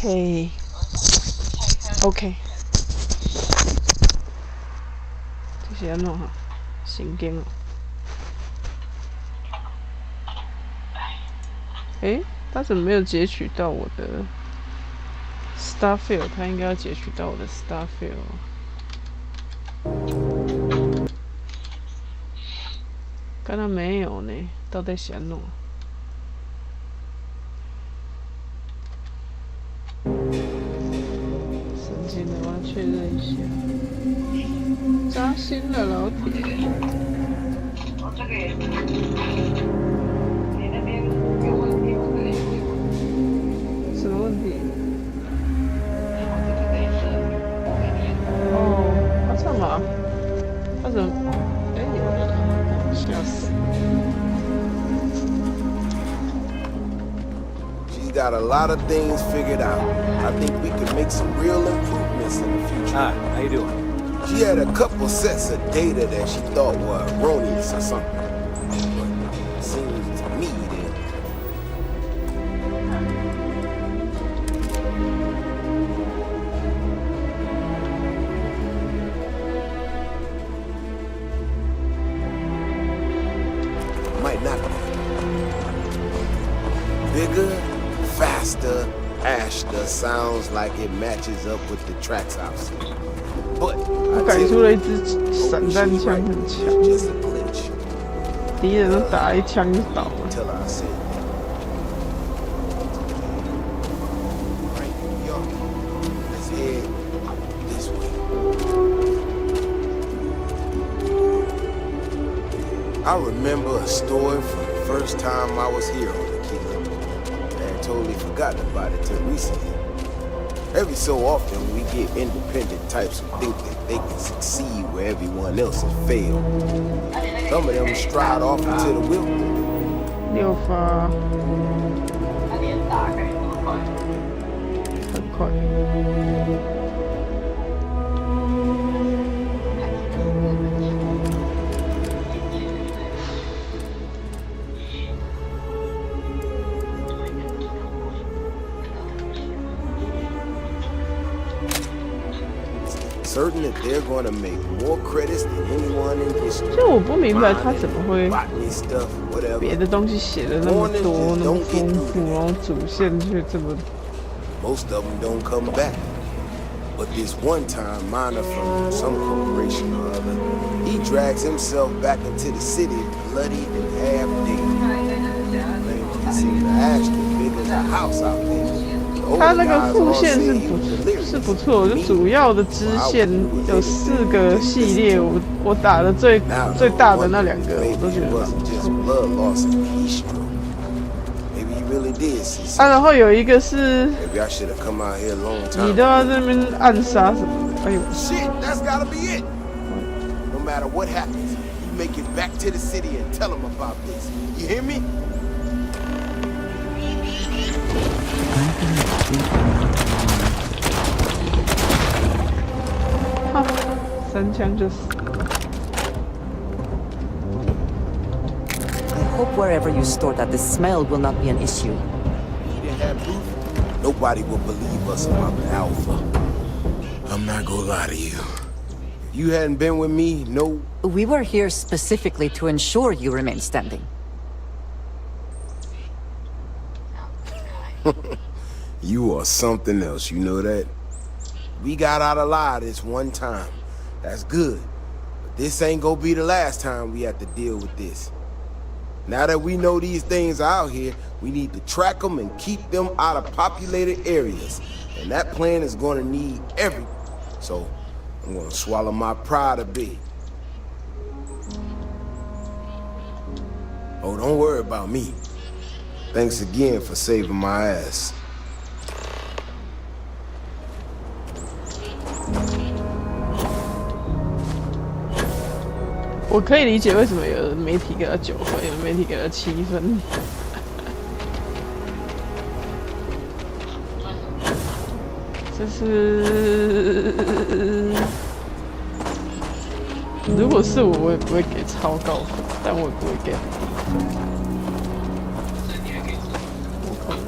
OK， 这是安怎哈？神经哦。他怎么没有截取到我的 Starfield？ 他应该要截取到我的 Starfield。刚刚没有呢，到底是安怎？神经的，我要确认一下。扎心了，老铁。这个也是。你那边有问题，我这里有问题。什么问题？我这个镭射，哦，他干嘛？他怎么？有人啊！吓死！ Got a lot of things figured out. I think we could make some real improvements in the future. Hi, how you doing? She had a couple sets of data that she thought were erroneous or something. But it seems to me that... might not be. Bigger, faster, Ashta sounds like it matches up with the tracks I've seen. But 他改出了一支散弹枪，很强，敌人都打一枪就倒了。I remember a story from the first time I was here on the Kingdom. I had totally forgotten about it till recently. Every so often, we get independent types who think that they can succeed where everyone else has failed. Some of them stride off into the wilderness. 6发，很快。Certain that they're going to make more credits than anyone in history. 就我不明白他怎么会 Botany stuff, whatever. 别的东西写的那么多、那么丰富，然后主线却这么。Most of them don't come back. But this one-time miner from some corporation or other, he drags himself back into the city bloodied and half dead. He seemed to actually big as a house out there. 他那个副线是不错，就主要的支线有4个系列，我打的最大的那2个我都觉得蛮不错。然后有一个是你都要在那边暗杀什么的，哎呦！ 3枪就死了。 I hope wherever you store that the smell will not be an issue. Nobody will believe us about the Alpha. I'm not gonna lie to you. If you hadn't been with me, no. We were here specifically to ensure you remain standing. You are something else, you know that? We got out alive this one time. That's good. But this ain't gonna be the last time we have to deal with this. Now that we know these things are out here, we need to track them and keep them out of populated areas. And that plan is gonna need everyone. So, I'm gonna swallow my pride a bit. Oh, don't worry about me. Thanks again for saving my ass. 我可以理解为什么有的媒体给他9分，有的媒体给他7分。这是，如果是我也不会给超高分，但我也不会给很低分。我可能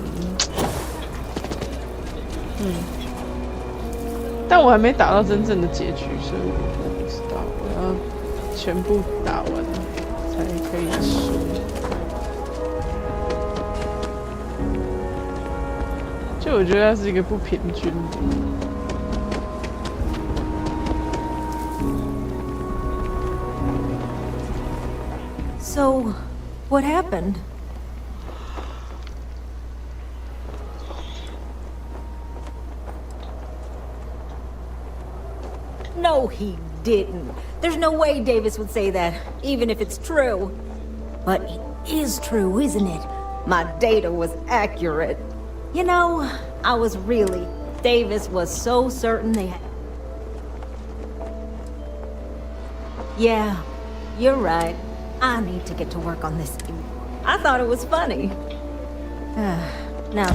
但我还没打到真正的结局，所以我不知道，我要全部打完才可以说。就我觉得它是一个不平均的。So, what happened? No, he didn't. There's no way Davis would say that, even if it's true. But it is true, isn't it? My data was accurate. You know, I was really... Davis was so certain they had... Yeah, you're right. I need to get to work on this. I thought it was funny. Now...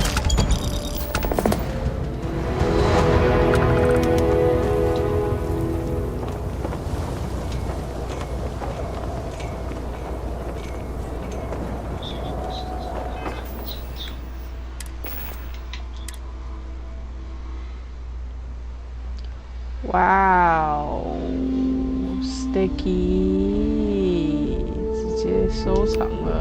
Wow, sticky， 直接收场了。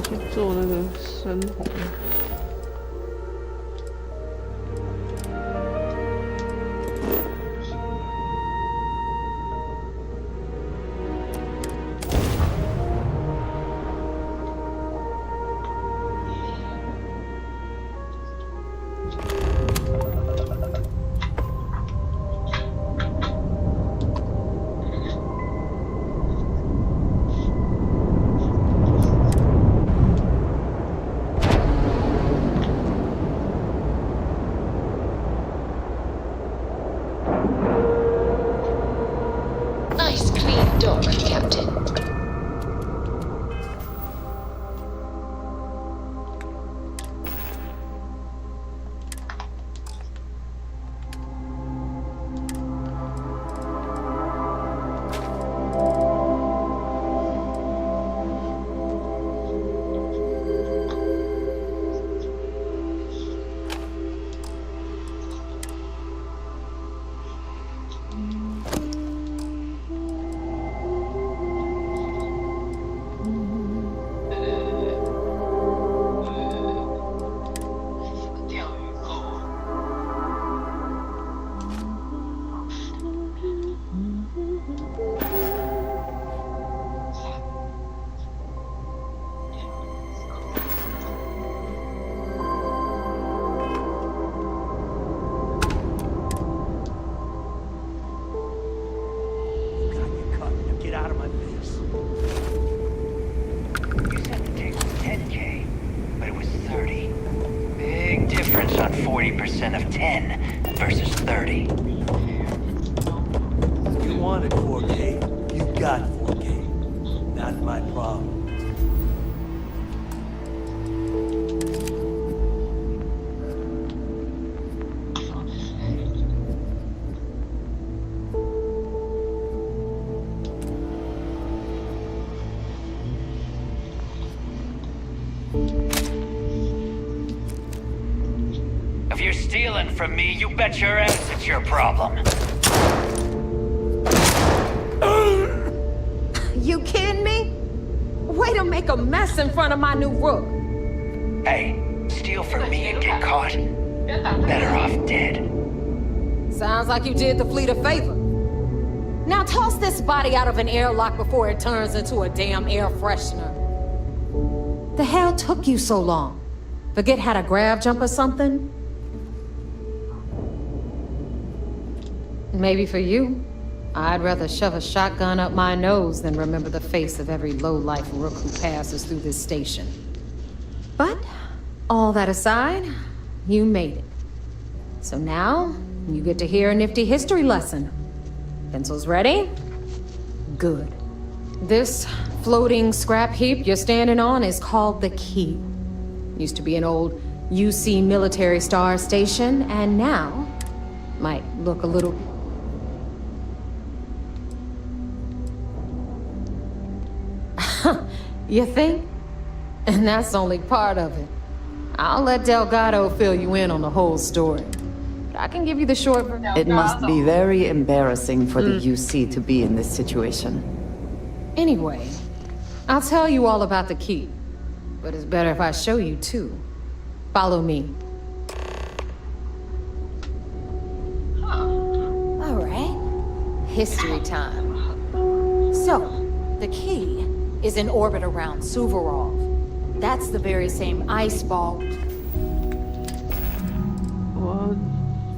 去做那个深红。Nice clean dock, Captain. On 40% of 10 versus 30. You wanted 4K, you got 4K. Not my problem. If you're stealing from me, you bet your ass it's your problem. You kidding me? Way to make a mess in front of my new rook. Hey, steal from me and get caught. Better off dead. Sounds like you did the fleet a favor. Now toss this body out of an airlock before it turns into a damn air freshener. The hell took you so long? Forget how to grab jump or something? Maybe for you. I'd rather shove a shotgun up my nose than remember the face of every low-life rook who passes through this station. But, all that aside, you made it. So now, you get to hear a nifty history lesson. Pencils ready? Good. This floating scrap heap you're standing on is called the Key. Used to be an old UC military star station, and now might look a little... You think? And that's only part of it. I'll let Delgado fill you in on the whole story. But I can give you the short version. It must be very embarrassing for the UC to be in this situation. Anyway, I'll tell you all about the Key. But it's better if I show you too. Follow me. All right. History time. So, the Key is in orbit around Suvorov. That's the very same ice ball. 我要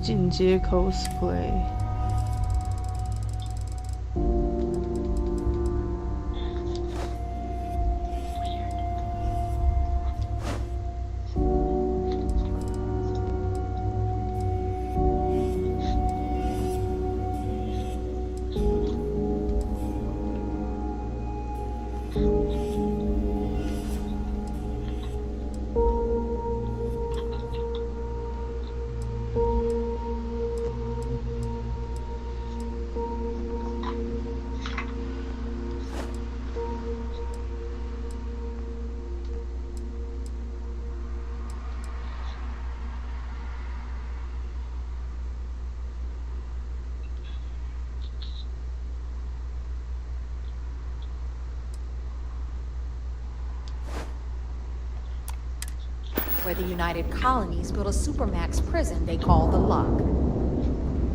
进阶 cosplay。Where the United Colonies built a supermax prison they call the Lock.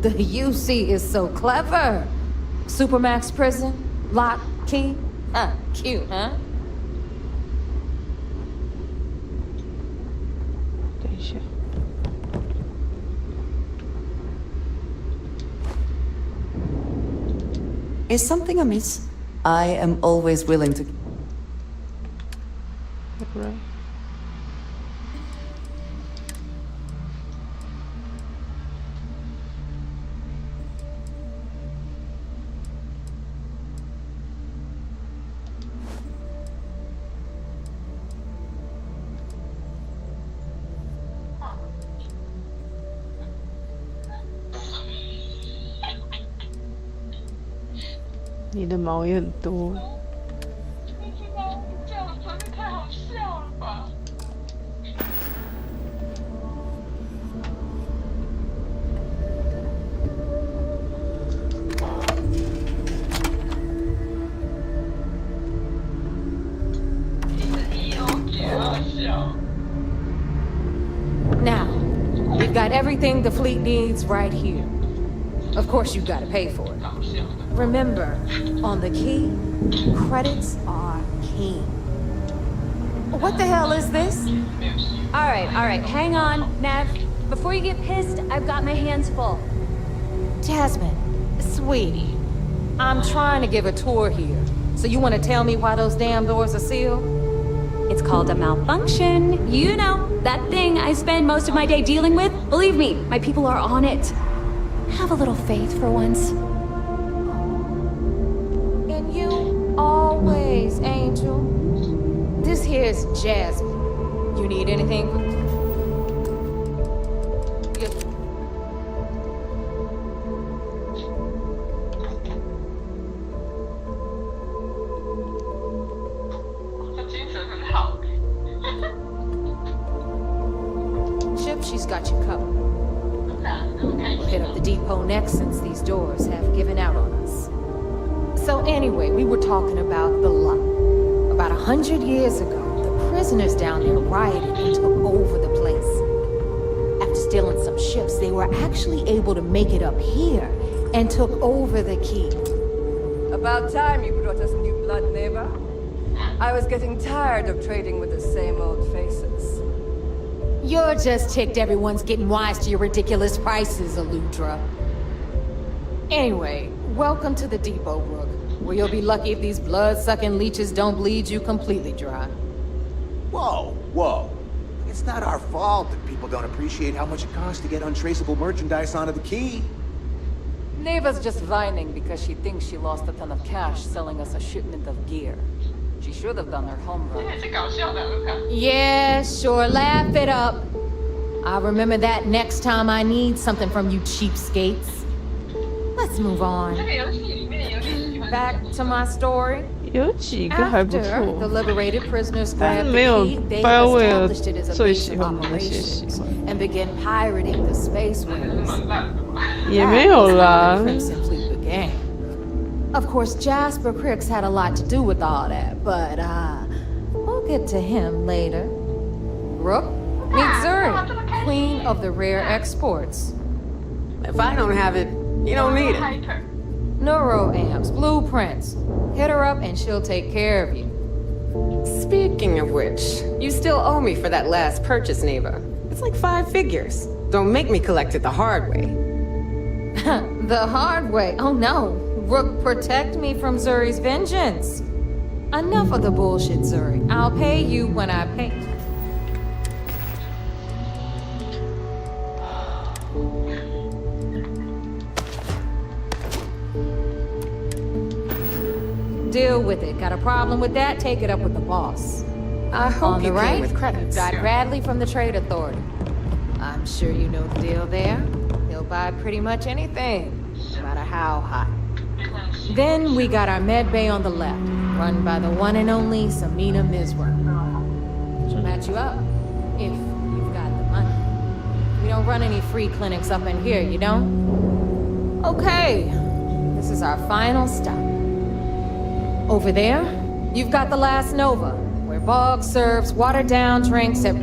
The UC is so clever. Supermax prison, lock, key. Cute, huh? 等一下。Is something amiss? I am always willing to... Right. 你的毛也很多。这样真的太好笑了吧！Now, we've got everything the fleet needs right here. Of course, you've got to pay for it. Remember, on the Key, credits are king. What the hell is this? All right, hang on, Nev. Before you get pissed, I've got my hands full. Jasmine, sweetie, I'm trying to give a tour here. So you want to tell me why those damn doors are sealed? It's called a malfunction. You know, that thing I spend most of my day dealing with. Believe me, my people are on it. Have a little faith for once. And you always, Angel. This here's Jasmine. You need anything? She's got you covered. We'll hit up the depot next since these doors have given out on us. So anyway, we were talking about the Lock. About 100 years ago, the prisoners down there rioted and took over the place. After stealing some ships, they were actually able to make it up here and took over the Key. About time you brought us new blood, neighbor. I was getting tired of trading with the same old faces. You're just ticked everyone's getting wise to your ridiculous prices, Aludra. Anyway, welcome to the depot, Rook, where you'll be lucky if these blood-sucking leeches don't bleed you completely dry. Whoa, whoa. It's not our fault that people don't appreciate how much it costs to get untraceable merchandise onto the key. Neva's just whining because she thinks she lost a ton of cash selling us a shipment of gear. She should have done her homework. Yeah, sure, laugh it up. I'll remember that next time I need something from you cheapskates. Let's move on. Back to my story. 有几个还不 After the 错， liberated prisoners 但 grabbed 没 the 有 key, they 巴尔维尔 established it as a 最 base 喜 of 欢的那些喜 operations 欢， and began pirating the spaceways. 也没有啦。 Crimson Fleet began. Of course, Jasper Cricks had a lot to do with all that, but we'll get to him later. Rook, meet Zuri, queen of the rare exports. If I don't have it, you don't need it. Neuroamps, blueprints. Hit her up and she'll take care of you. Speaking of which, you still owe me for that last purchase, Neva. It's like 5 figures. Don't make me collect it the hard way. The hard way? Oh no. Rook, protect me from Zuri's vengeance. Enough of the bullshit, Zuri. I'll pay you when I pay. Deal with it. Got a problem with that? Take it up with the boss. I hope On the you right, came with credits. got Bradley from the Trade Authority. I'm sure you know the deal there. He'll buy pretty much anything, no matter how hot. Then we got our med bay on the left, run by the one and only Samina Mizra. She'll match you up, if you've got the money. We don't run any free clinics up in here, you don't? Okay, this is our final stop. Over there, you've got the last Nova, where Bog serves watered-down drinks at...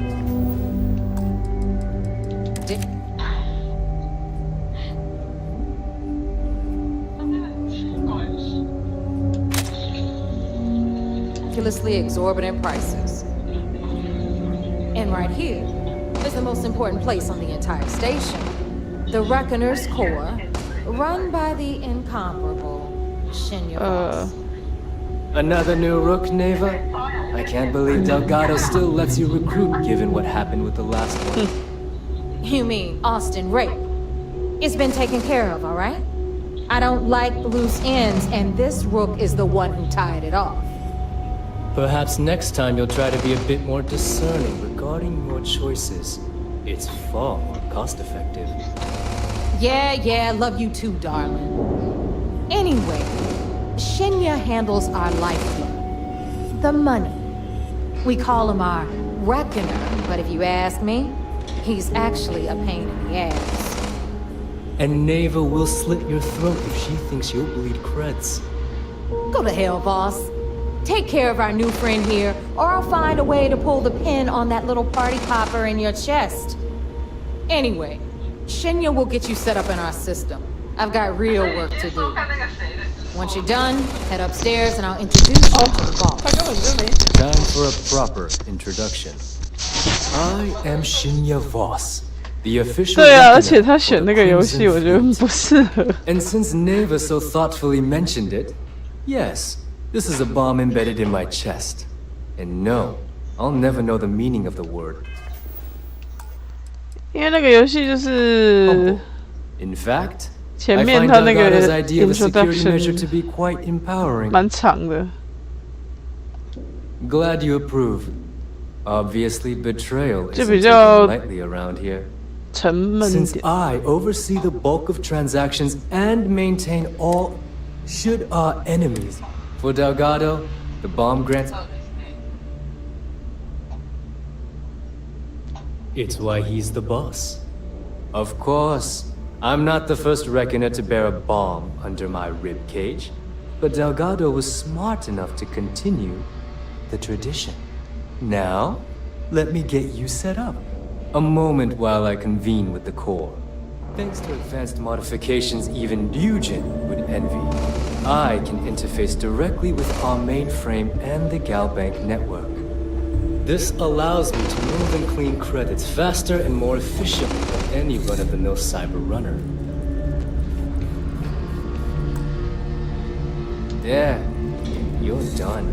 ridiculously exorbitant prices. And right here is the most important place on the entire station. The Reckoner's Core, run by the incomparable Shinya Boss. Another new Rook, Neva? I can't believe Delgado still lets you recruit given what happened with the last one. You mean Austin Rape? It's been taken care of, all right? I don't like loose ends, and this Rook is the one who tied it off. Perhaps next time you'll try to be a bit more discerning regarding your choices. It's far more cost-effective. Yeah, love you too, darling. Anyway, Shinya handles our lifeblood. The money. We call him our Reckoner, but if you ask me, he's actually a pain in the ass. And Neva will slit your throat if she thinks you'll bleed creds. Go to hell, boss. Take care of our new friend here, or I'll find a way to pull the pin on that little party popper in your chest. Anyway, Shinya will get you set up in our system. I've got real work to do. Once you're done, head upstairs and I'll introduce you to the boss. Time for a proper introduction. I am Shinya Voss, the official 对啊，而 reckoner 且他 for 选 the 那个游 Crimson 戏，我觉得 Fleet. 不适合。 And since Neva so thoughtfully mentioned it, yes, this is a bomb embedded in my chest. And no, I'll never know the meaning of the word. 因为那个游戏就是 In fact, 前 I 面 find 他那个 Delgado's idea of a security measure to introduction be quite empowering. 蛮长的。 Glad you approve. Obviously, betrayal 就 isn't 比较 taken lightly around here. 沉闷 Since 点。 I oversee the bulk of transactions and maintain all should our enemies. For Delgado, the bomb grants... It's why he's the boss. Of course, I'm not the first reckoner to bear a bomb under my rib cage, but Delgado was smart enough to continue the tradition. Now, let me get you set up. A moment while I convene with the core. Thanks to advanced modifications even Nugent would envy, I can interface directly with our mainframe and the Galbank network. This allows me to move and clean credits faster and more efficiently than any run-of-the-mill cyber runner. Yeah, you're done.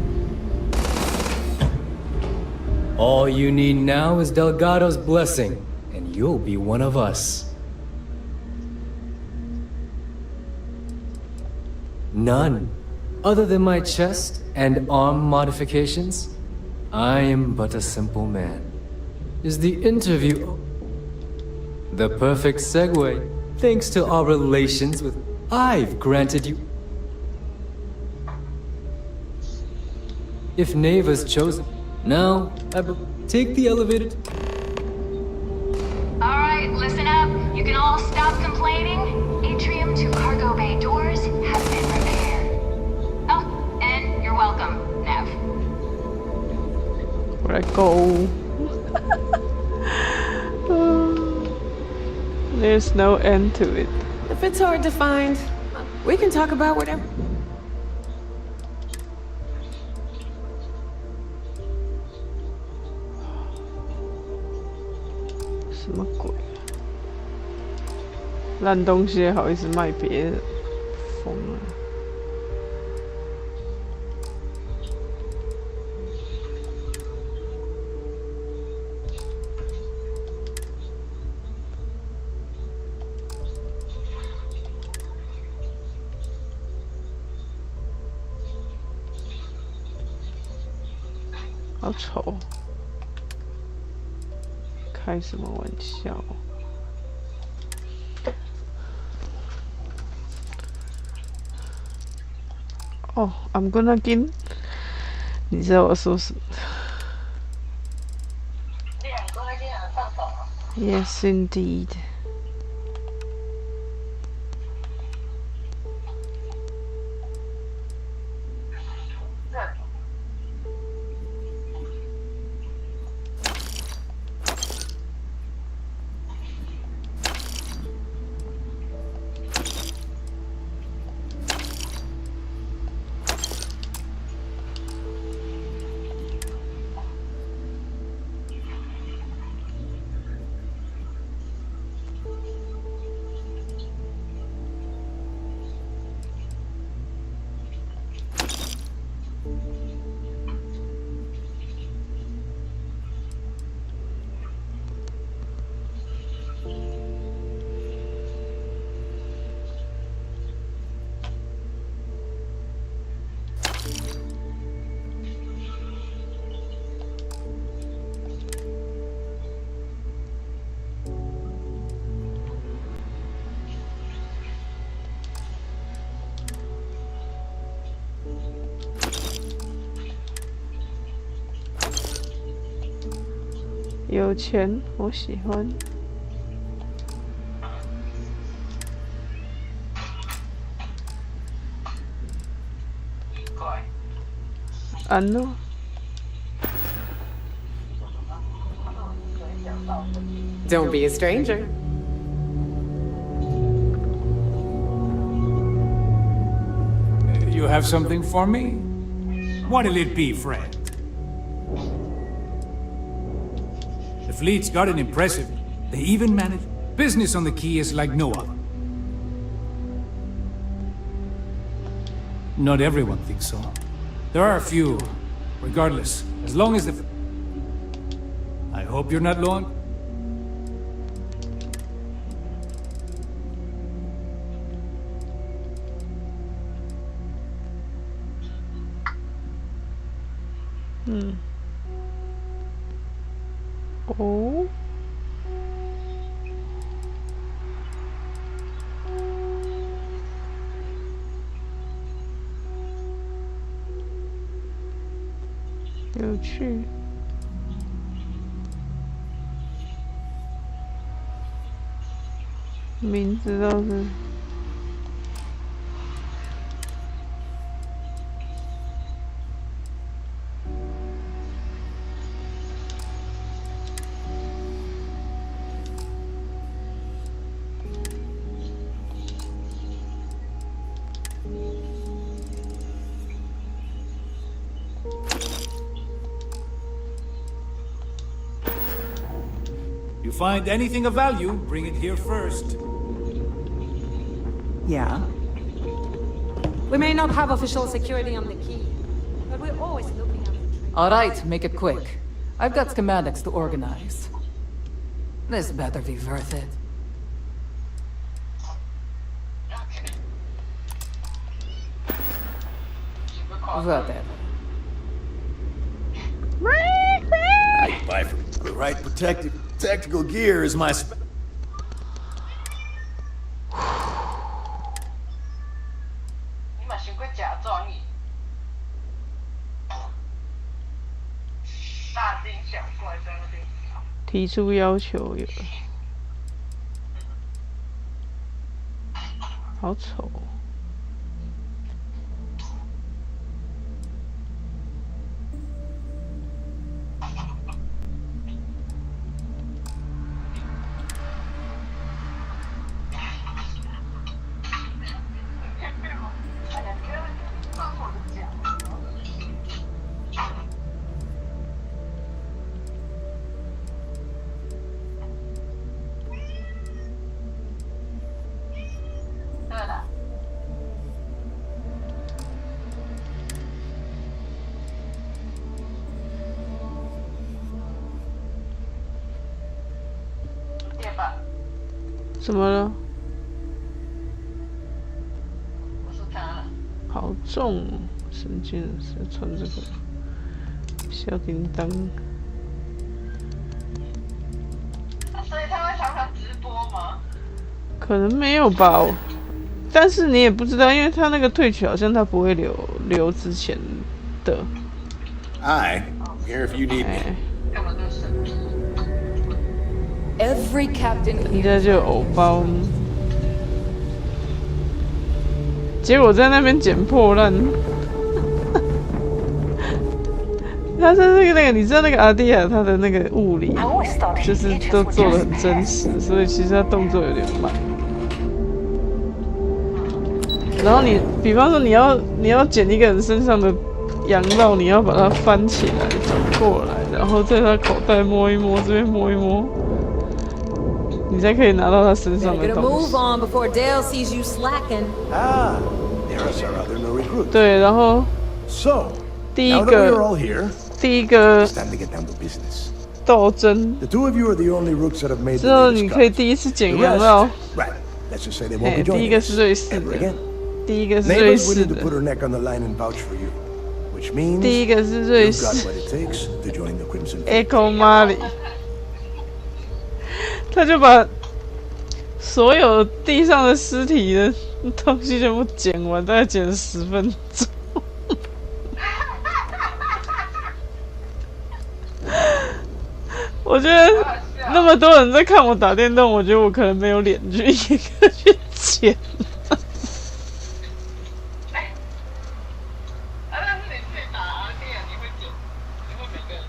All you need now is Delgado's blessing, and you'll be one of us. None. Other than my chest and arm modifications, I am but a simple man. Is the interview the perfect segue? Thanks to our relations with... I've granted you... If Neva's chosen... Now, take the elevator... Alright, listen up. You can all stop complaining. Atrium to cargo bay doors have been repaired. Oh, and you're welcome, Nev. Where'd I go? There's no end to it. If it's hard to find, we can talk about whatever. 什么鬼？烂东西也好意思卖别人，疯了！好丑！开什么玩笑？Oh, I'm gonna get. 你知道我说什么 ？Yes, indeed. 有钱，我喜欢。安诺。Don't be a stranger. You have something for me? What'll it be, friend? The fleet's got an impressive. They even manage business on the quay is like no other. Not everyone thinks so. There are a few. Regardless, as long as the... I hope you're not long. Oh.有趣。名字倒是。You find anything of value, bring it here first. Yeah. We may not have official security on the key, but we're always looking at it. All right, make it quick. I've got schematics to organize. This better be worth it. Whatever. Buy for the right tactical gear is my. 你嘛想过假装伊？大惊小怪在那边。提出要求有，好丑哦。怎么了？好重哦，神经人是穿这个小叮当。所以他会常常直播吗？可能没有吧，但是你也不知道，因为他那个退取好像他不会留之前的。I'm here if you need me. Every captain 人家就有偶包，结果在那边捡破烂。他是那个，你知道那个阿迪亚他的那个物理，就是都做得很真实，所以其实他动作有点慢。然后你，比方说你要捡一个人身上的羊酪，你要把它翻起来转过来，然后在他口袋摸一摸，这边摸一摸。你才可以拿到他身上的东西。对，然后第一个斗争之后，你可以第一次捡羊酪。第一个是瑞士的，第一个是瑞士的，第一个是瑞士 ，Echo Mali。他就把所有地上的尸体的东西全部捡完，大概捡了10分钟。我觉得那么多人在看我打电动，我觉得我可能没有脸去一个去捡。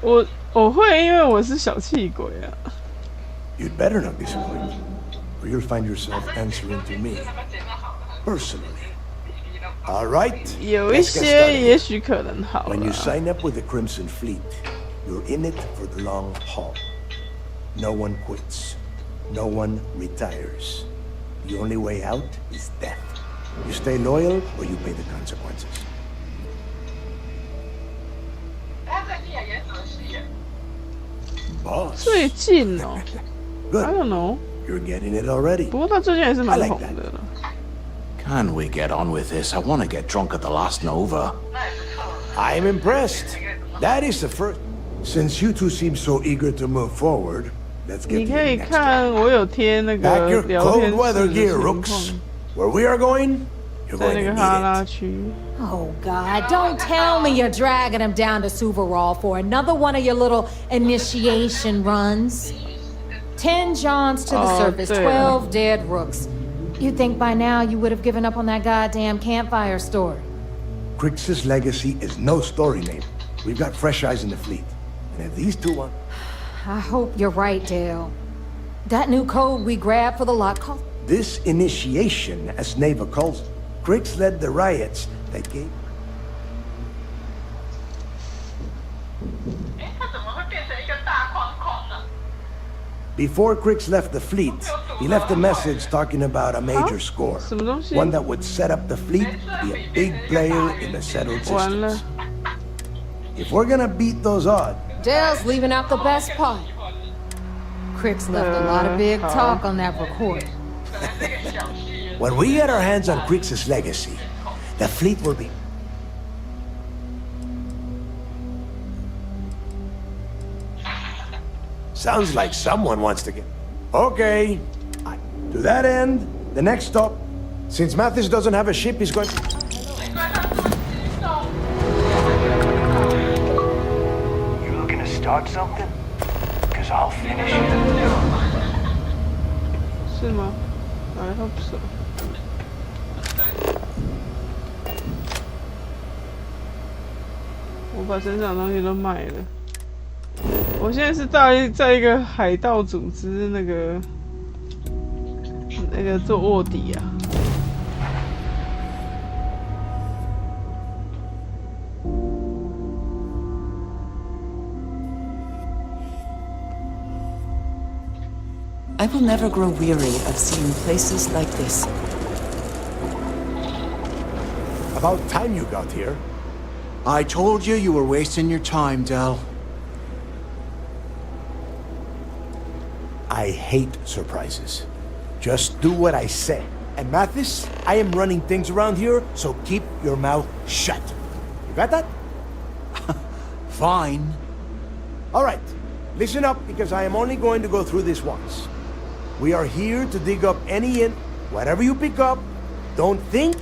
我会，因为我是小气鬼啊。You'd better not disappoint, or you'll find yourself answering to me personally. All right. 有一些也许可能好。When you sign up with the Crimson Fleet, you're in it for the long haul. No one quits. No one retires. The only way out is death. You stay loyal, or you pay the consequences. 最近哦。I don't know. You're getting it already. 不过他最近还是蛮红的了。Can we get on with this? I want to get drunk at the last Nova. I'm impressed. That is the first. Since you two seem so eager to move forward, let's get. 你可以看我有贴那个聊天室的情况。Where we are going, you're 在 going 那 to 个哈 need 拉 it. 区。Oh, God, don't tell me you're dragging him down to Suvarall for another one of your little initiation runs. 10 Johns to the surface, 12 dead rooks. You'd think by now you would have given up on that goddamn campfire story. Crix's legacy is no story name. We've got fresh eyes in the fleet. And if these two want... I hope you're right, Dale. That new code we grabbed for the lock call... This initiation, as Neva calls it, Crix led the riots that gave... Before Crix left the fleet, he left a message talking about a major score. One that would set up the fleet to be a big player in the settled systems. If we're gonna beat those odds... Dale's leaving out the best part. Crix left a lot of big talk on that recording. When we get our hands on Crix's legacy, the fleet will be... Sounds like someone wants to get... Okay. To that end, the next stop... Since Mathis doesn't have a ship, he's going... You looking to start something? Because I'll finish it. 是吗 I hope so. 我把身上的东西都卖了。我现在是在一个海盗组织那个做卧底啊。I will never grow weary of seeing places like this. About time you got here. I told you you were wasting your time, Del. I hate surprises. Just do what I say. And Mathis, I am running things around here, so keep your mouth shut. You got that? Fine. All right. Listen up, because I am only going to go through this once. We are here to dig up any and whatever you pick up, don't think.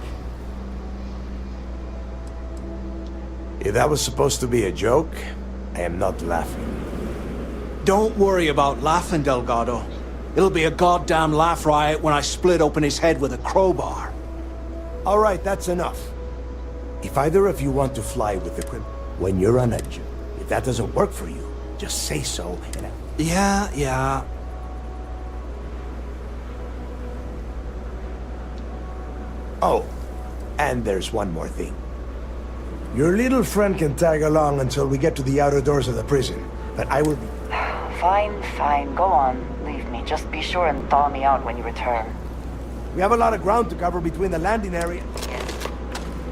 If that was supposed to be a joke, I am not laughing. Don't worry about laughing, Delgado. It'll be a goddamn laugh riot when I split open his head with a crowbar. All right, that's enough. If either of you want to fly with the criminal, when you're on a job, if that doesn't work for you, just say so and Yeah. Oh, and there's one more thing. Your little friend can tag along until we get to the outer doors of the prison, but I will be... Fine, go on. Leave me. Just be sure and thaw me out when you return. We have a lot of ground to cover between the landing area...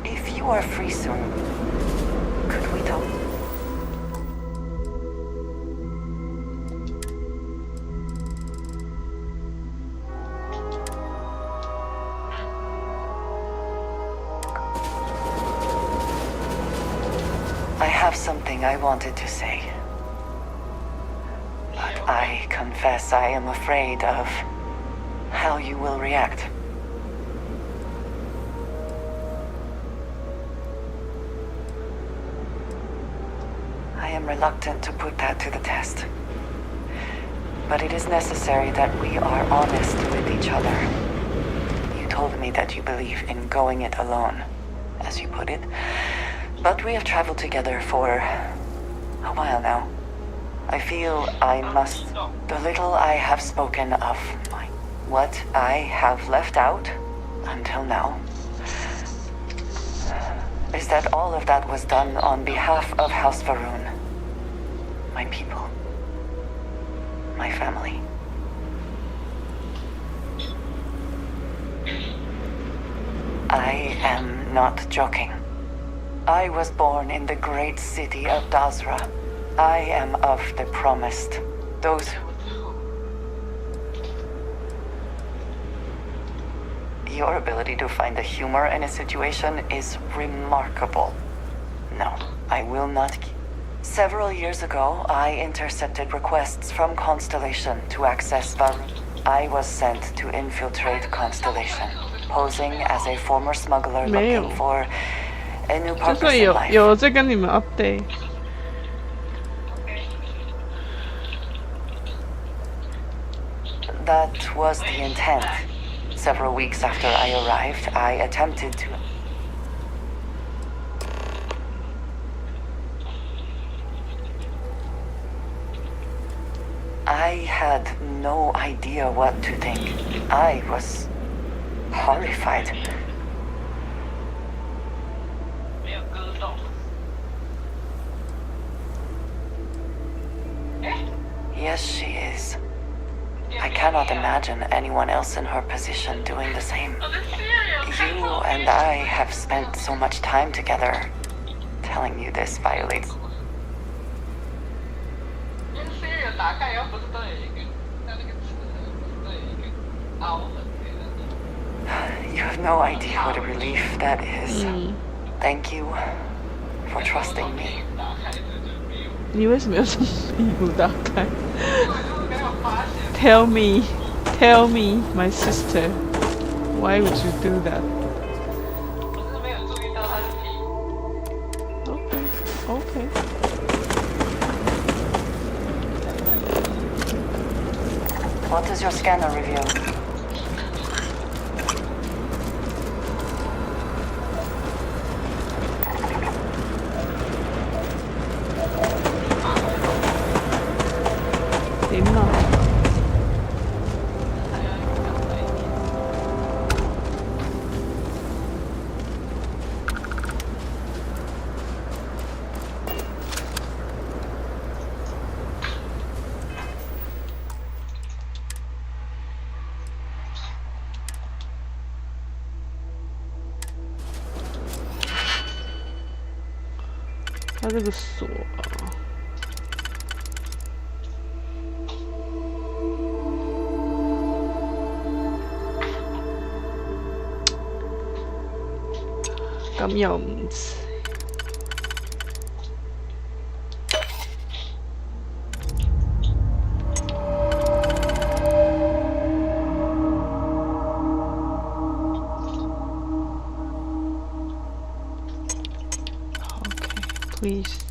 If you are free soon, could we talk? I have something I wanted to say. But I confess I am afraid of how you will react. I am reluctant to put that to the test. But it is necessary that we are honest with each other. You told me that you believe in going it alone, as you put it. But we have traveled together for a while now. I feel I must... The little I have spoken of what I have left out until now is that all of that was done on behalf of House Varun. My people. My family. I am not joking. I was born in the great city of Dazra. I am of the promised. Those who... Your ability to find the humor in a situation is remarkable. No, I will not... Several years ago, I intercepted requests from Constellation to access Varun. I was sent to infiltrate Constellation, posing as a former smuggler looking for a new purpose in life. 有在跟你们 update。 That was the intent. Several weeks after I arrived, I attempted to... I had no idea what to think. I was horrified. Yes, she is. I cannot imagine anyone else in her position doing the same. You and I have spent so much time together. Telling you this violates. You have no idea what a relief that is. Thank you for trusting me. 你为什么要从屁股打开？Tell me, my sister, why would you do that? Okay. What does your scanner reveal? Demon. 它这个锁啊，咁又唔似。Please.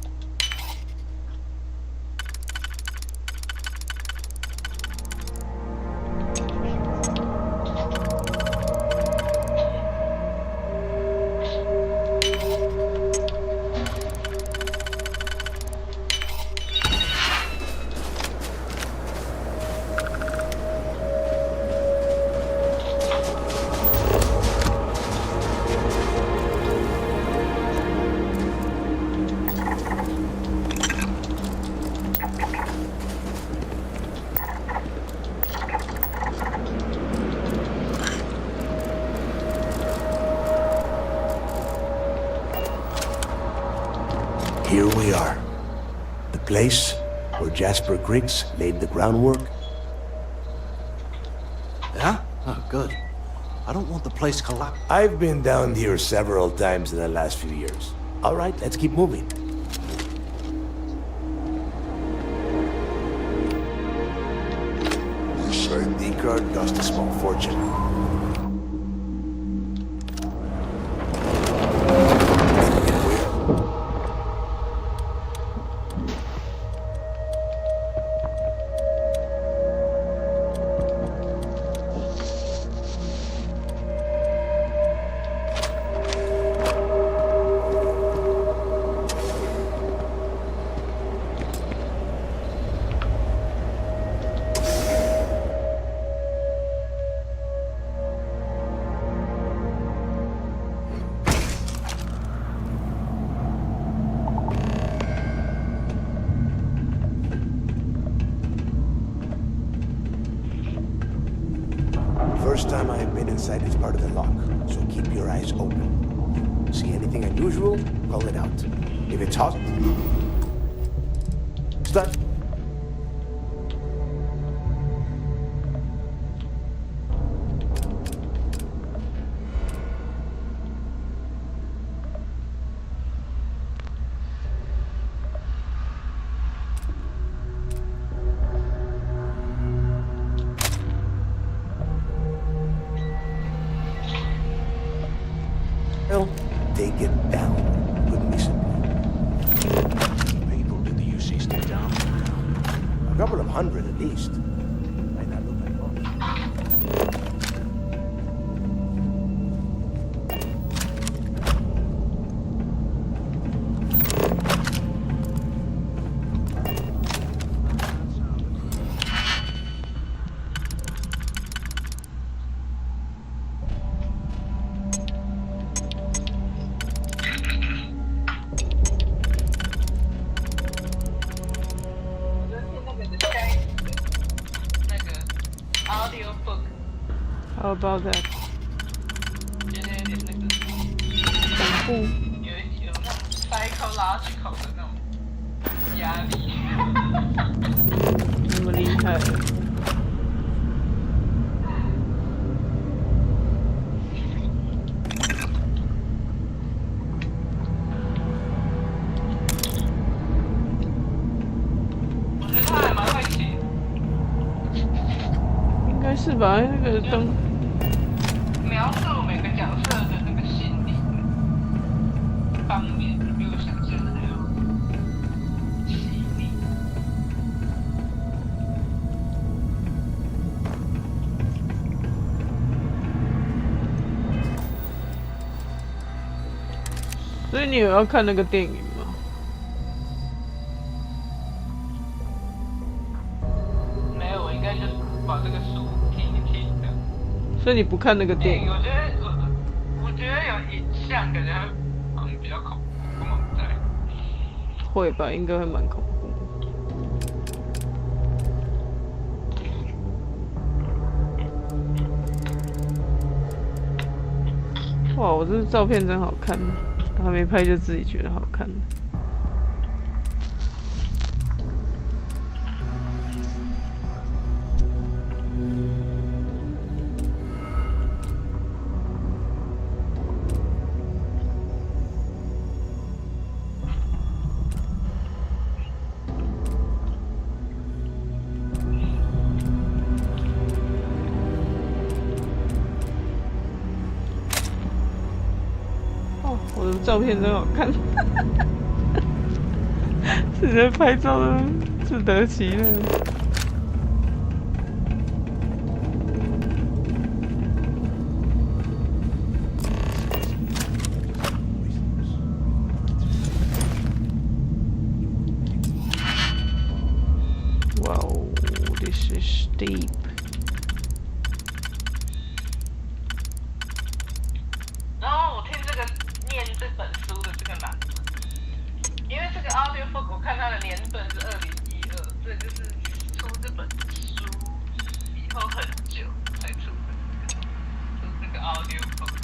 Here we are. The place where Jasper Griggs laid the groundwork. Yeah? Oh, good. I don't want the place collapsed. I've been down here several times in the last few years. All right, let's keep moving. This ID card cost a small fortune. First time I have been inside this part of the lock, so keep your eyes open. See anything unusual, call it out. If it's hot, start. Take it down. Couldn't be simpler. People did the UC stay down? A couple of hundred at least. Might not look like much. How about that？ 觉得有点那个恐怖，有那种 psychological 的那种压力。那么厉害。是吧？那个灯描述每个角色的那个心理方面，比我想象的还要细腻。所以你有要看那个电影吗？没有，我应该就是把这个书。所以你不看那个电影？我觉得有影像，感觉好像比较恐怖在。会吧，应该会蛮恐怖。哇，我这照片真好看，还没拍就自己觉得好看。我的照片真好看，是人拍照的自得其乐。哇哦 ，this is deep。然后我听这个。念这本书的这个男的，因为这个 audiobook 我看它的年份是2012，这就是出这本书以后很久才出这个 audiobook，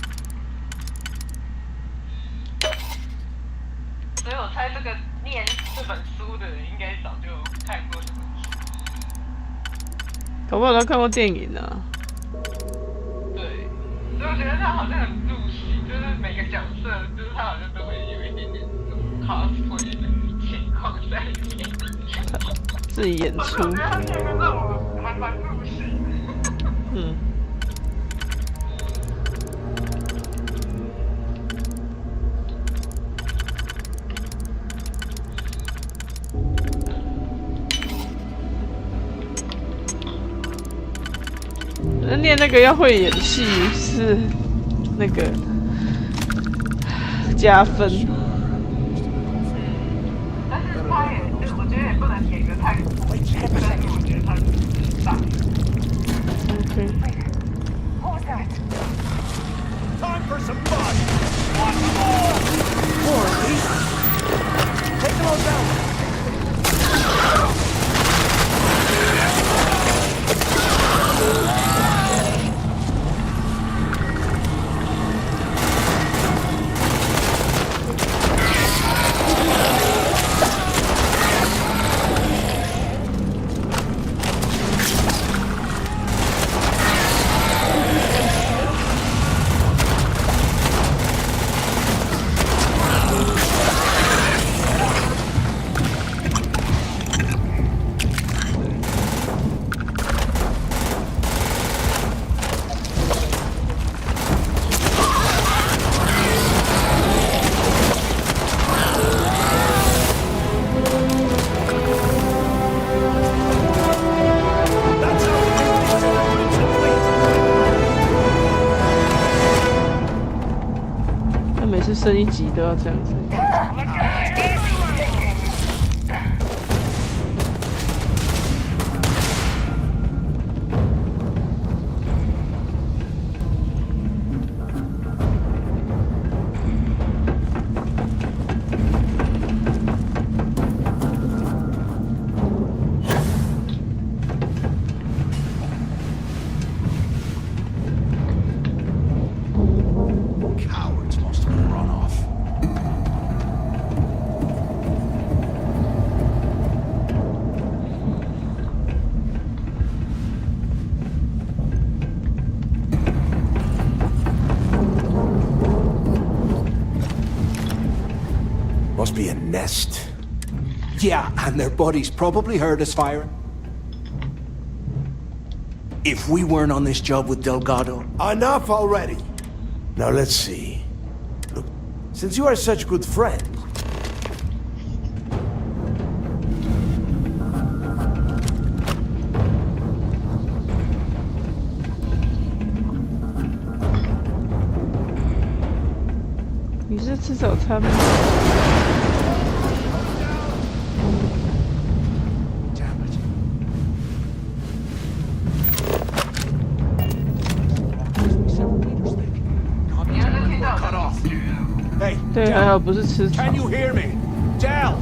所以我猜这个念这本书的人应该早就看过这本书。搞不好他看过电影啊。对，所以我觉得他好像很入戏，就是每个角色，就是他好像都会有一点点这种 cosplay 的情况在里面。自己演出。我觉得他这个让我还蛮入戏的。嗯。念那个要会演戏是那个加分。但是他也，我觉得也不能演得太过，但是我觉得他是大。OK。What was that? Time for some fun. Want more? More, please. Take them all down.那每次升一级都要这样子。nest. Yeah, and their buddies probably heard us firing. If we weren't on this job with Delgado... Enough already! Now let's see. Look, since you are such good friends...你是吃早餐吗？对，还好不是吃草。 Can you hear me? Del!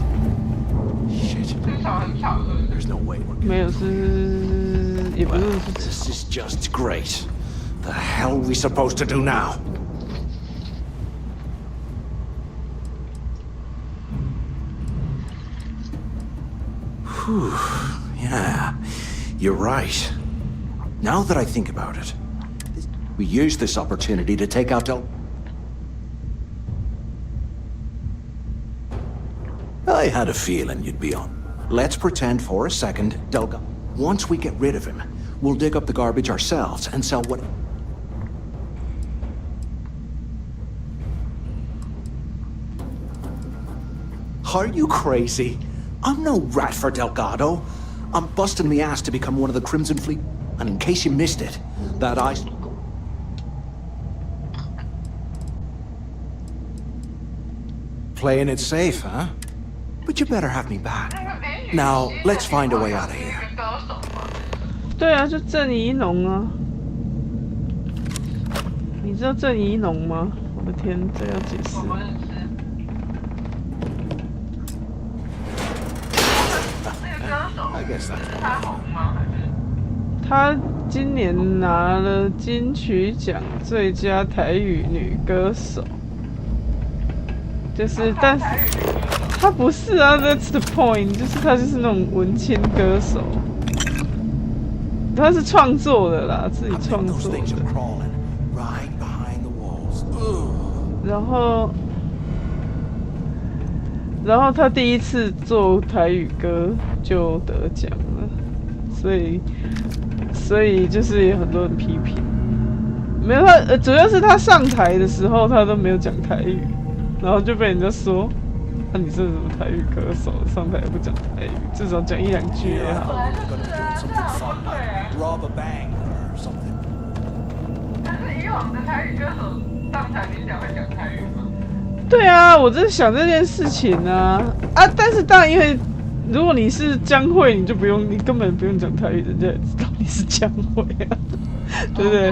Shit. 吃草很吵的。 There's no way we're 没有是，也不是 This is just great. The hell are we supposed to do now? Whew. Yeah, you're right. Now that I think about it, we used this opportunity to take out Del... I had a feeling you'd be on. Let's pretend for a second, Delga. Once we get rid of him, we'll dig up the garbage ourselves and sell what... Are you crazy? I'm no rat for Delgado. I'm busting the ass to become one of the Crimson Fleet. And in case you missed it, that I... Playing it safe, huh? But you better have me back. Now, let's find a way out of here. 对啊，就郑怡农啊。你知道郑怡农吗？我的天，这要解释。I guess that's 他红吗？她今年拿了金曲奖最佳台语女歌手，就是，但是她不是啊 ，That's the point， 就是她就是那种文青歌手，她是创作的啦，自己创作的。然后她第一次做台语歌就得奖了，所以就是有很多人批评。没有他，主要是他上台的时候他都没有讲台语，然后就被人家说，那、你是什么台语歌手，上台也不讲台语，至少讲一两句也好。但是以往的台语歌手上台领奖会讲台语吗？对啊，我在想这件事情啊，但是当然因为。如果你是江蕙，你就不用，你根本不用讲台语，人家也知道你是江蕙啊，对不对？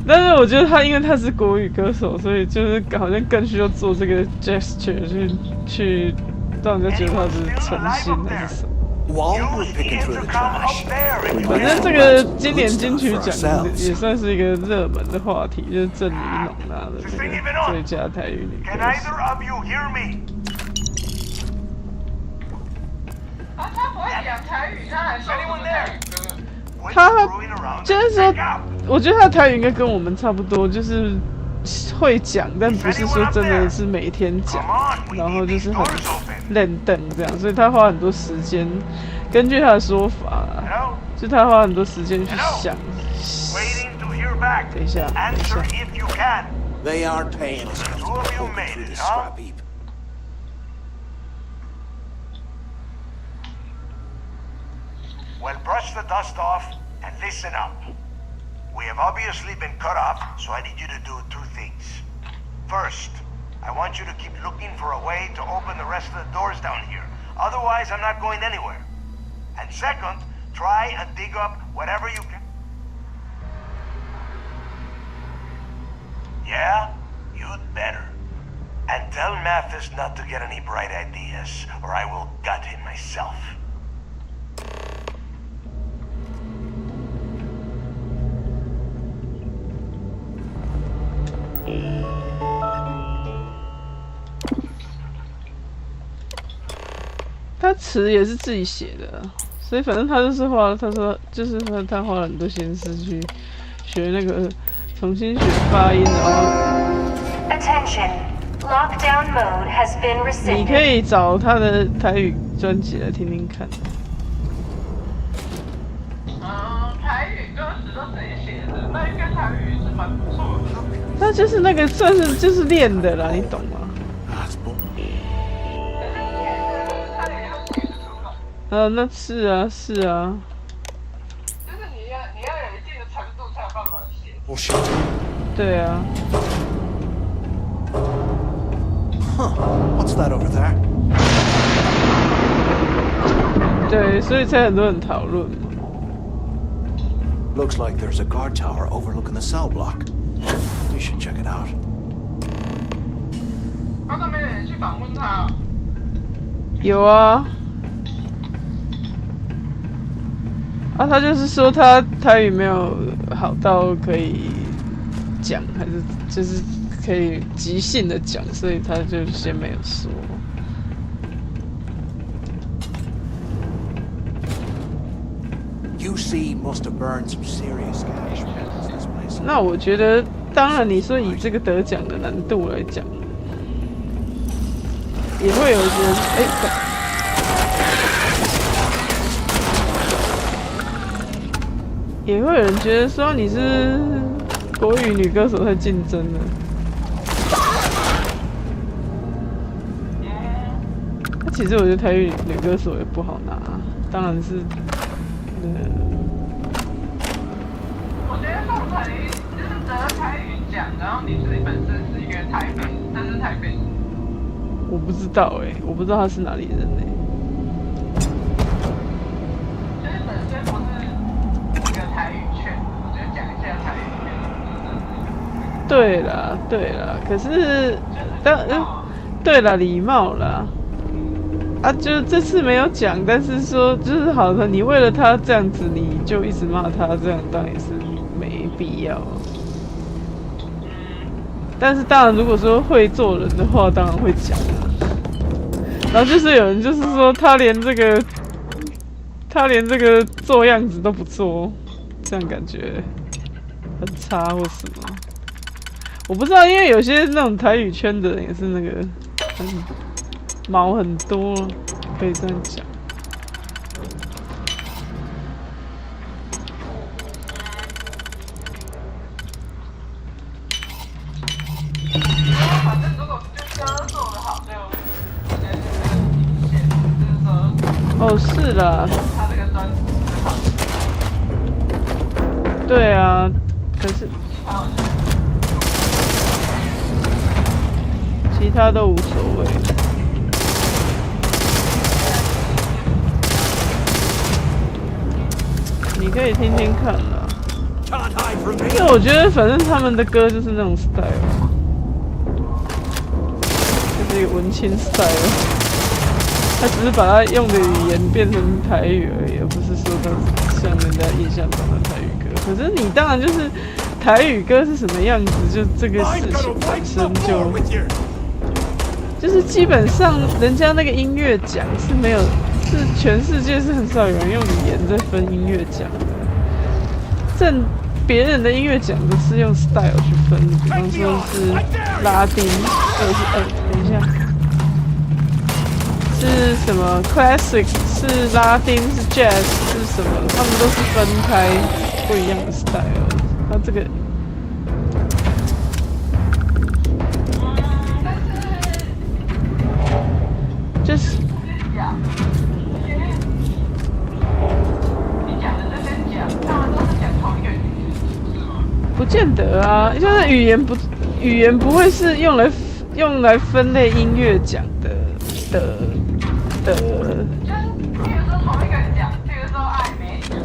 但是我觉得他因为他是国语歌手，所以就是好像更需要做这个 gesture 去让人家觉得他是诚心还是什么。反正这个今年金曲奖也算是一个热门的话题，就是郑怡农拿的这个最佳台语女歌手。他不会讲台语，他还说什么台语歌？他就是说，我觉得他的台语应该跟我们差不多，就是会讲，但不是说真的是每天讲，然后就是很认真这样，所以他花很多时间，根据他的说法，就他花很多时间去想。等一下，等一下。They aren't paying us to go through this scrap heap. Well, brush the dust off and listen up. We have obviously been cut off, so I need you to do two things. First, I want you to keep looking for a way to open the rest of the doors down here. Otherwise, I'm not going anywhere. And second, try and dig up whatever you can. Yeah? You'd better. And tell Mathis not to get any bright ideas, or I will gut him myself. 他词也是自己写的，所以反正他就是花，他说就是他花了很多心思去学那个重新学发音，然后。Attention, Lockdown mode has been 你 rescinded. 可以找他的台语专辑来听听看。台语歌词都自己写的，那应该台语是蛮不错的。那就是那个算是就是练的啦，你懂吗？那是啊，是啊。就是你要有一定的程度才有办法写。对啊。Huh? What's that over there? 对，所以才很多人讨论嘛。Looks like there's a guard tower overlooking the cell block. We should check it out. 刚才没有人去访问他。有啊。他就是说他台语没有好到可以讲，还是就是可以即兴的讲，所以他就先没有说。UC must have burned some serious cash. 那我觉得，当然你说以这个得奖的难度来讲，也会有一些也会有人觉得说你是国语女歌手太竞争了。其实我觉得台语女歌手也不好拿，当然是，我觉得上台就是得台语奖，然后你自己本身是一个台北，但是台北，我不知道我不知道他是哪里人就是本身不是一个台语圈，我觉得讲一下台语圈。对啦，可是对啦，礼貌啦。就这次没有讲，但是说就是好的，你为了他这样子，你就一直骂他，这样当然也是没必要。但是当然，如果说会做人的话，当然会讲啊。然后就是有人就是说他连这个做样子都不做，这样感觉很差或什么。我不知道，因为有些那种台语圈的人也是那个毛很多，可以这样讲。反正如果就歌做得好，就我觉得是底线，就是说。是啦。他这个专辑最好。对啊，可是其他都无所谓。你可以听听看啦，因为我觉得反正他们的歌就是那种 style， 就是一个文青 style， 他只是把它用的语言变成台语而已，而不是说它像人家印象中的台语歌。可是你当然就是台语歌是什么样子，就这个事情本身就是基本上人家那个音乐奖是没有。是全世界是很少有人用语言在分音乐奖的，别人的音乐奖都是用 style 去分的，比方说是拉丁，或者是等一下，是什么 classic， 是拉丁，是 jazz， 是什么，他们都是分开不一样的 style。它这个。就是。不见得啊，就是语言不会是用来分类音乐奖的。就是比如说同一个奖，比如说艾美奖。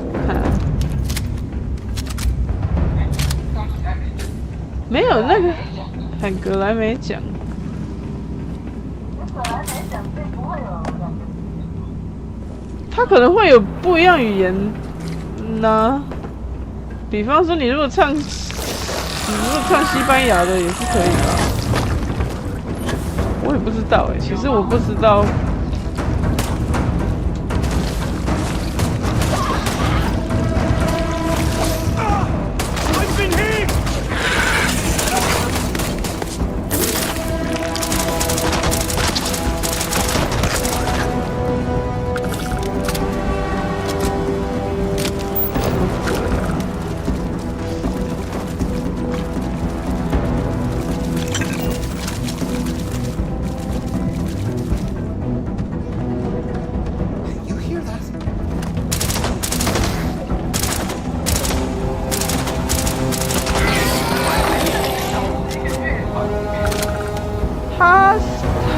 没有那个海格莱美奖。格莱美奖并不会有两个。它可能会有不一样语言呢。比方说，你如果唱西班牙的也是可以的，我也不知道其实我不知道。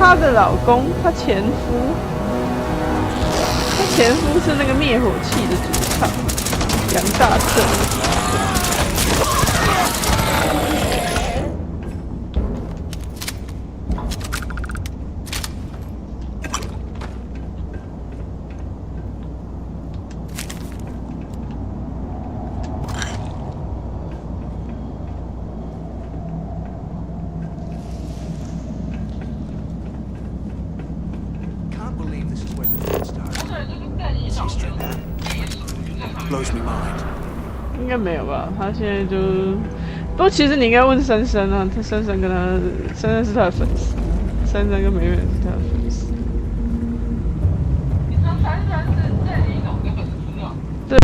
她的老公，她前夫，她前夫是那个灭火器的主唱杨大正。应该没有吧？他现在就，不过其实你应该问珊珊啊，他珊珊跟他，珊珊是他的粉丝，珊珊跟美美是他的粉丝。你说珊珊是郑一农的粉丝哦？对。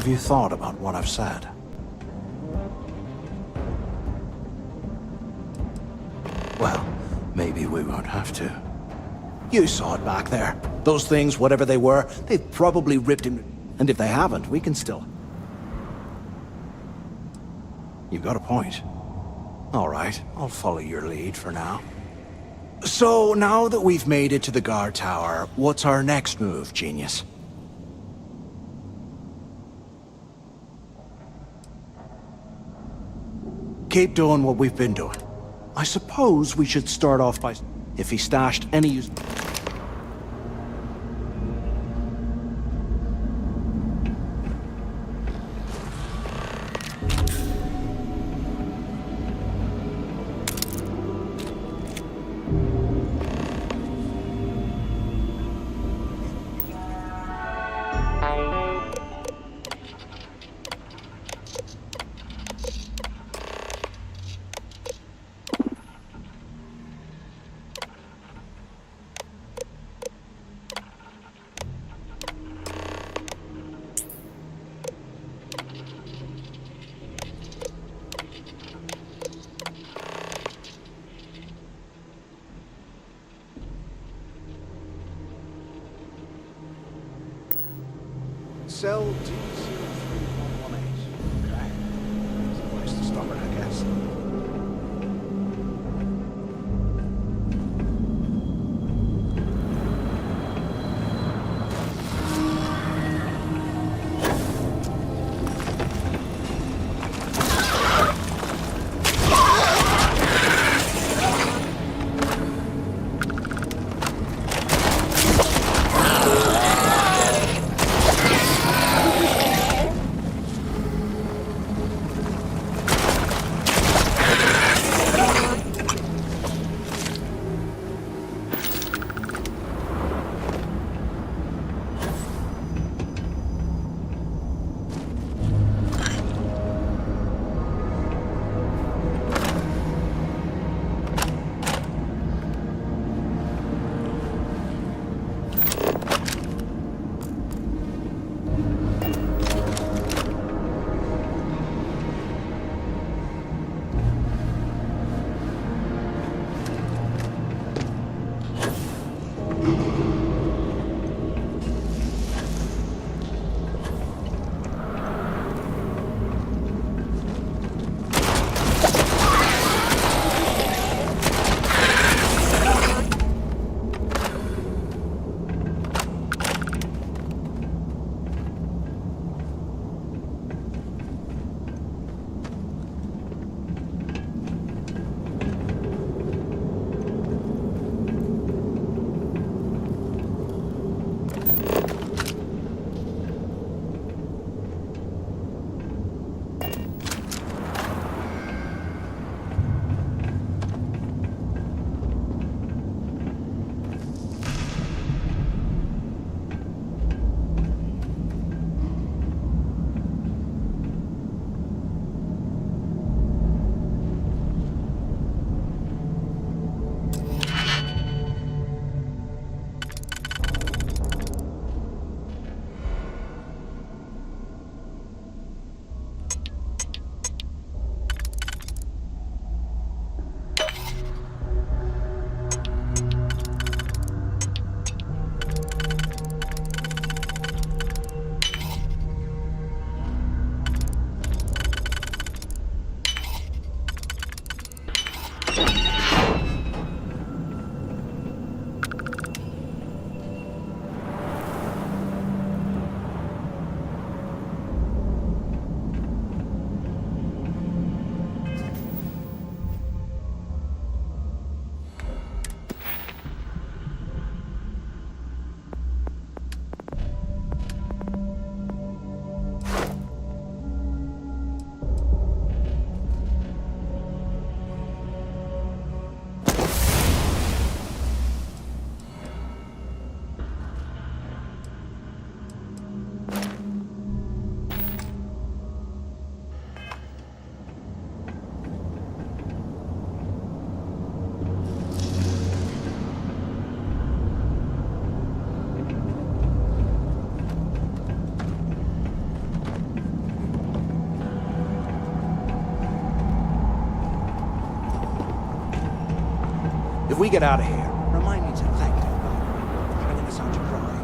you thought about what I've said? Well, maybe we won't have to. You saw it back there. Those things, whatever they were, they've probably ripped him. And if they haven't, we can still... You've got a point. All right, I'll follow your lead for now. So, now that we've made it to the guard tower, what's our next move, genius? Keep doing what we've been doing. I suppose we should start off by... If he stashed any... Cell D03-118. Okay. That's the place to start, I guess. we get out of here, remind me to thank Delgado for bringing us out to dry.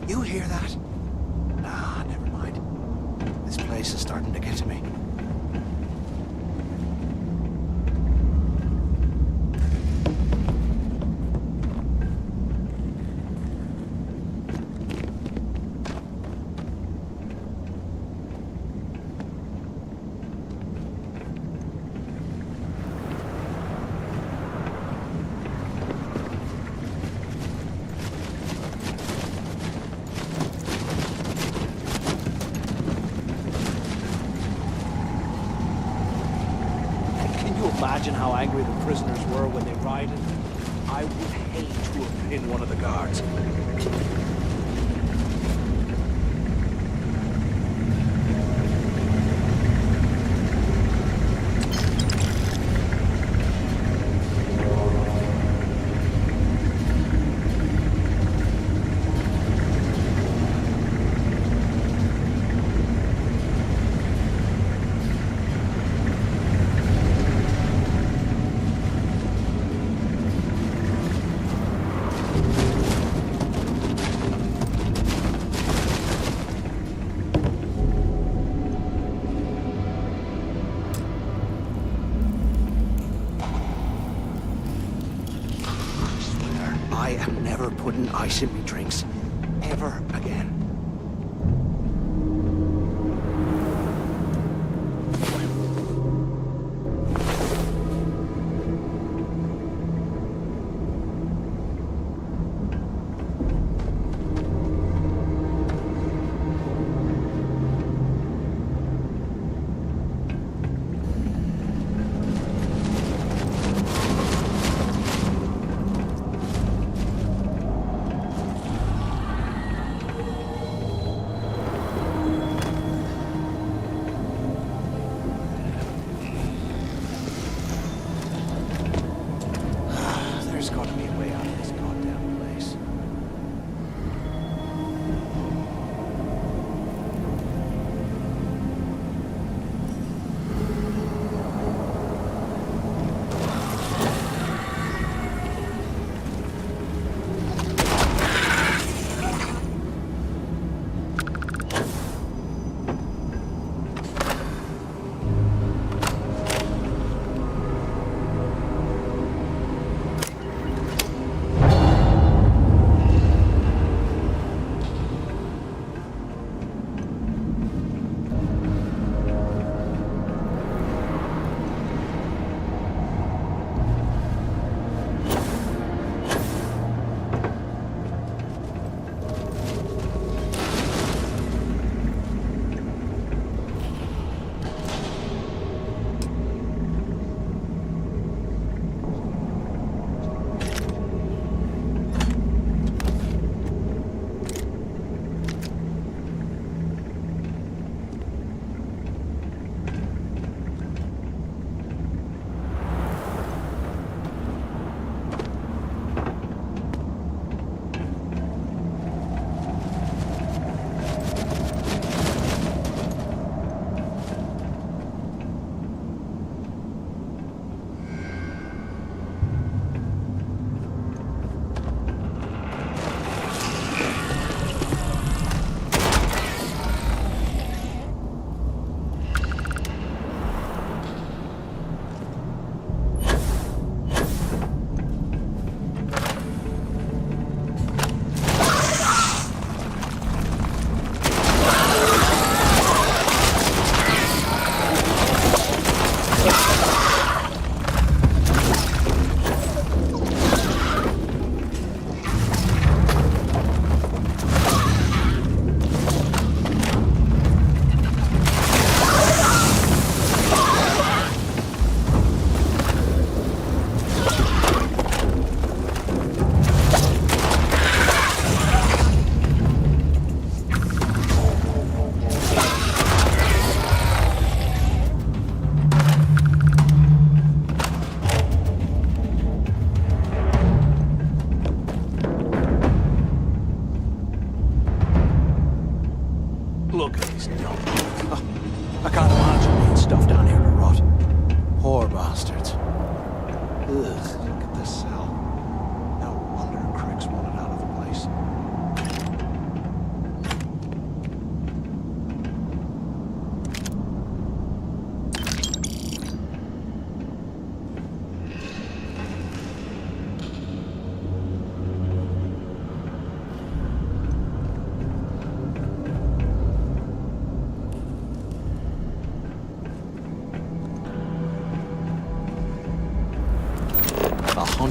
You hear that? Nah, never mind. This place is starting to get to me. Imagine how angry the prisoners were when they rioted. I would hate to have been one of the guards. I am never putting ice in me drinks. Ever again.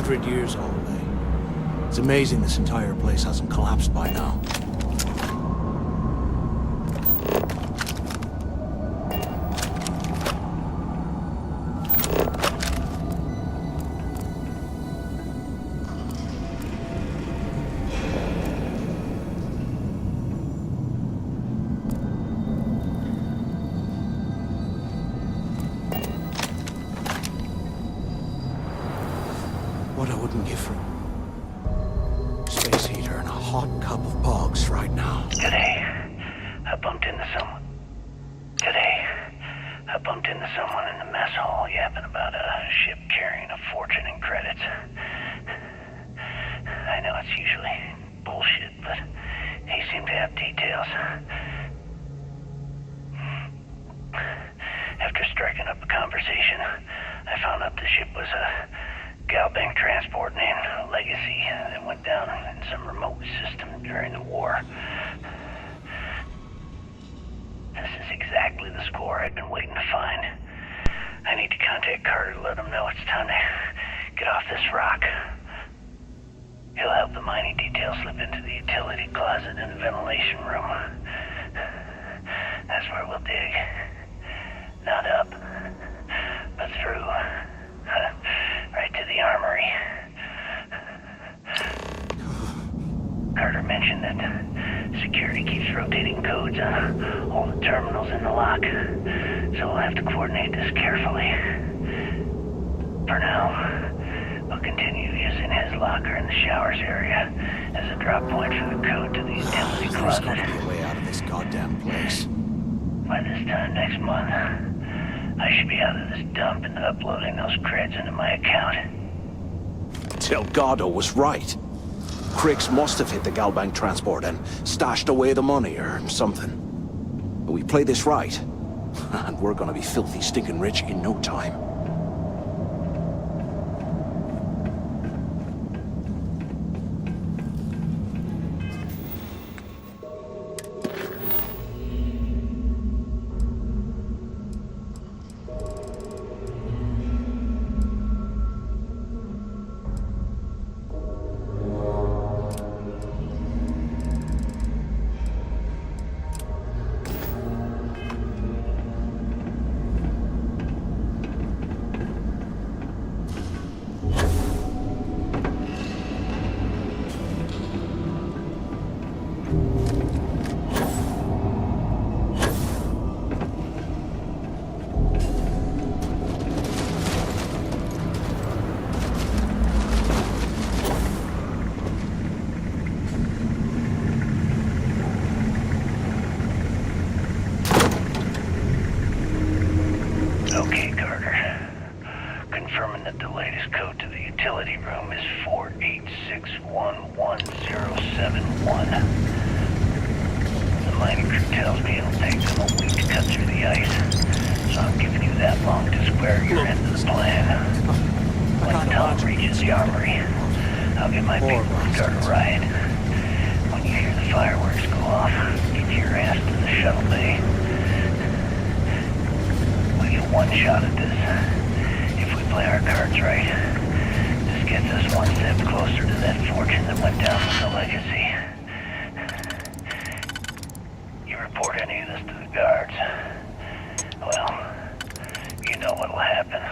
100 years old, eh? It's amazing this entire place hasn't collapsed by now. What I wouldn't give for space heater and a hot cup of bogs right now. Today, I bumped into someone in the mess hall yapping about a ship carrying a fortune in credits. I know it's usually bullshit, but he seemed to have details. After striking up a conversation, I found out the ship was a Galbank transport named Legacy that went down in some remote system during the war. This is exactly the score I've been waiting to find. I need to contact Carter to let him know it's time to get off this rock. He'll help the mining detail slip into the utility closet in the ventilation room. That's where we'll dig. Not up, but through. Right to the armory. Carter mentioned that security keeps rotating codes on all the terminals in the lock, so we'll have to coordinate this carefully. For now, we'll continue using his locker in the showers area as a drop point for the code to the utility closet. There's got to be a way out of this goddamn place. By this time next month, I should be out of this dump and uploading those creds into my account. Delgado was right. Cricks must have hit the Galbank transport and stashed away the money or something. But we play this right, and we're gonna be filthy stinking rich in no time. Okay, Carter. Confirming that the latest code to the utility room is 486111071. The mining crew tells me it'll take them a week to cut through the ice, so I'm giving you that long to square your end of the plan. When Tom reaches the armory, I'll get my people to start a riot. When you hear the fireworks go off, get your ass to the shuttle bay. We get one shot at this. If we play our cards right, this gets us one step closer to that fortune that went down with the Legacy. You report any of this to the guards, well, you know what'll happen.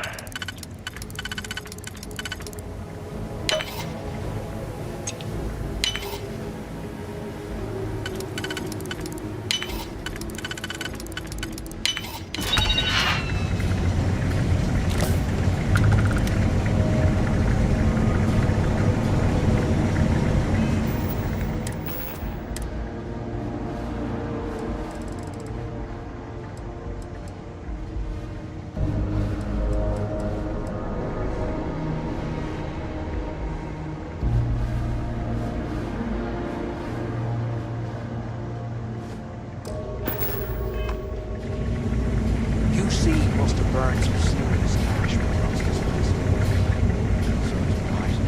Must have burned some serious cash across this place. Serves me right.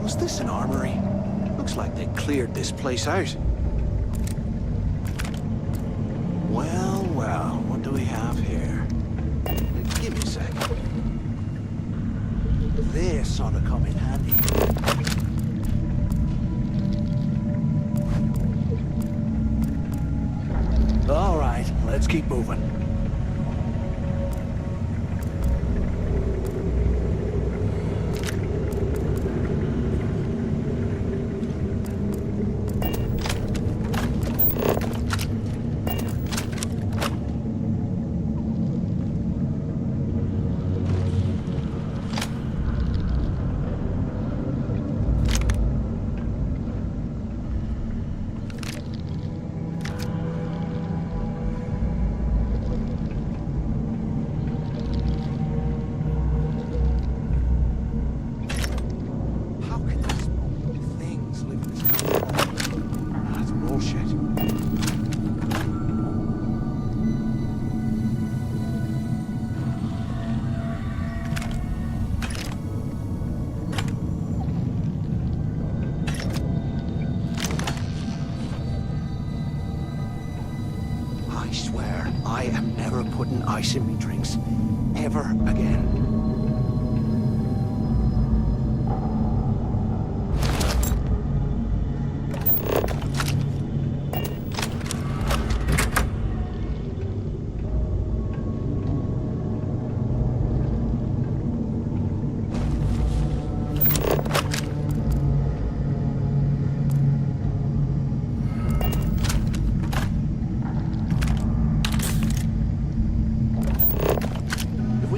Was this an armory? Looks like they cleared this place out. Well, well, what do we have here? Give me a sec. This ought to come in handy. All right, let's keep moving. I swear, I am never putting ice in me drinks. Ever again.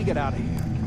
Get out of here.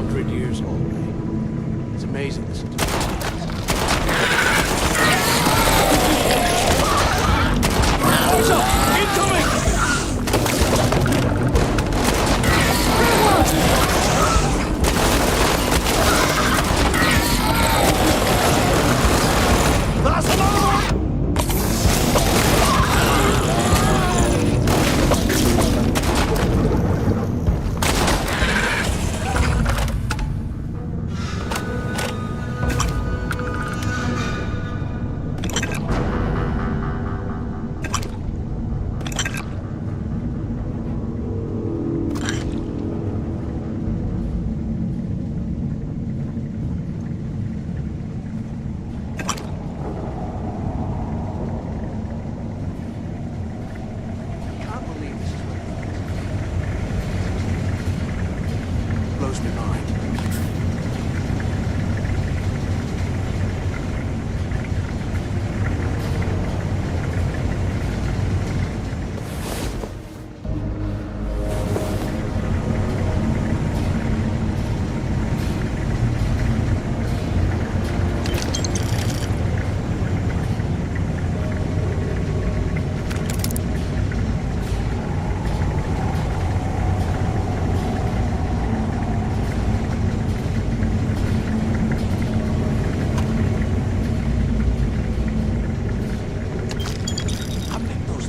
100 years old. It's amazing. Listen to Watch out! Incoming! That's another one! Blows my mind.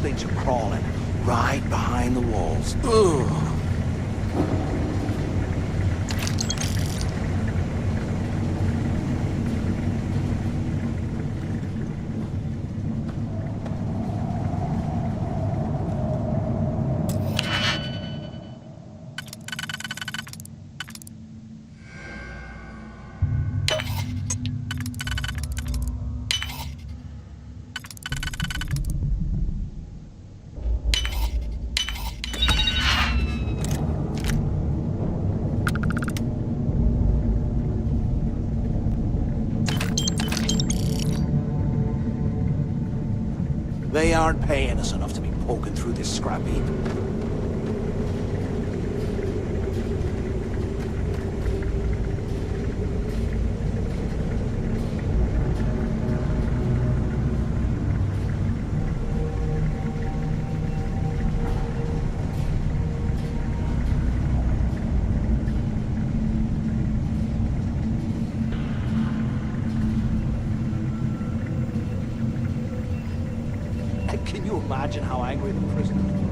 Things are crawling right behind the walls. Ugh. They aren't paying us enough to be poking through this scrap heap. Can you imagine how angry the prisoners were?